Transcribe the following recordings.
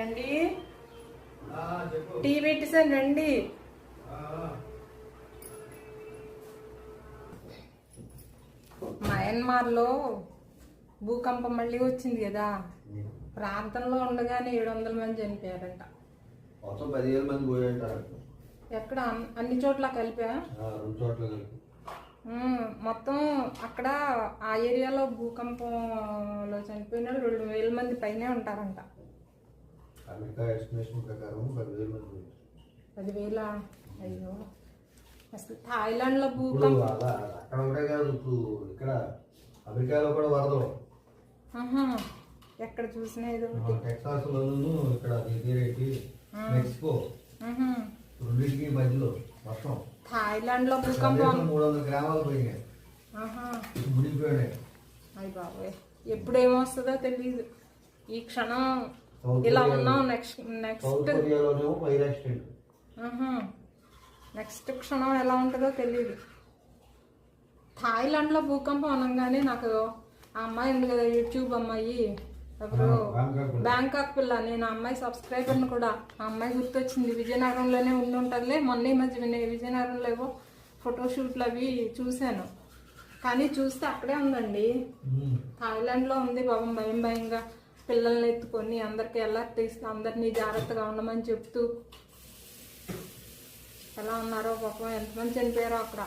రండి, టీ పెట్టేసాను రండి. మయన్మార్లో భూకంపం మళ్ళీ వచ్చింది కదా, ప్రాంతంలో ఉండగానే 700 మంది చనిపోయారంట. మొత్తం 10,000 మంది పోయారంటారు. ఎక్కడ? అన్ని చోట్ల కలిపా? 2 చోట్ల కలిపి మొత్తం అక్కడ ఆ ఏరియాలో భూకంపంలో చనిపోయిన 2,000 మంది పైనే ఉంటారంట. అమెరికా ఎస్టిమేషన్ ప్రకారం 10,000 మంది. 10,000? అయ్యో, అసలు థాయిలాండ్లో భూకంపం అక్కడ ఒకటే కాదు, ఇప్పుడు ఇక్కడ అమెరికాలో కూడా వరదలు. ఎక్కడ చూసినా ఏదో టెక్సాస్ లోను, ఇక్కడ మెక్సికో, రెండింటికి మధ్యలో వర్షం. థాయిలాండ్ లో భూకంపం 300 గ్రామాలు పోయినాయి, మునిగిపోయినాయి. అయ్య బాబోయ్, ఎప్పుడేమొస్తుందో తెలియదు. ఈ క్షణం ఇలా ఉన్నాం, నెక్స్ట్ క్షణం ఎలా ఉంటుందో తెలియదు. థాయిలాండ్ లో భూకంపం అనగానే నాకు ఆ అమ్మాయి ఉంది కదా, యూట్యూబ్ అమ్మాయి, ఎవరు, బ్యాంకాక్ పిల్ల, నేను ఆ అమ్మాయి సబ్స్క్రైబర్ని కూడా. ఆ అమ్మాయి గుర్తొచ్చింది. విజయనగరంలోనే ఉండి ఉంటుందిలే. మొన్న ఈ మధ్య విజయనగరంలో ఏవో ఫోటోషూట్లు అవి చూశాను, కానీ చూస్తే అక్కడే ఉందండి, థాయిలాండ్లో ఉంది. పాపం భయం భయంగా పిల్లల్ని ఎత్తుకొని అందరికి అలర్ట్ ఇస్తూ అందరినీ జాగ్రత్తగా ఉండమని చెప్తూ ఎలా ఉన్నారో పాపం, ఎంతమంది చనిపోయారో అక్కడ.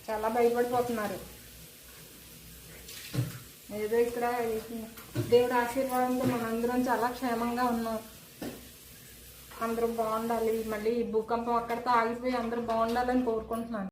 చాలా భయపడిపోతున్నారు. ఏదో ఇక్కడ దేవుడి ఆశీర్వాదంతో మనందరం చాలా క్షేమంగా ఉన్నాం. అందరూ బాగుండాలి. మళ్ళీ భూకంపం అక్కడితో ఆగిపోయి అందరూ బాగుండాలని కోరుకుంటున్నాను.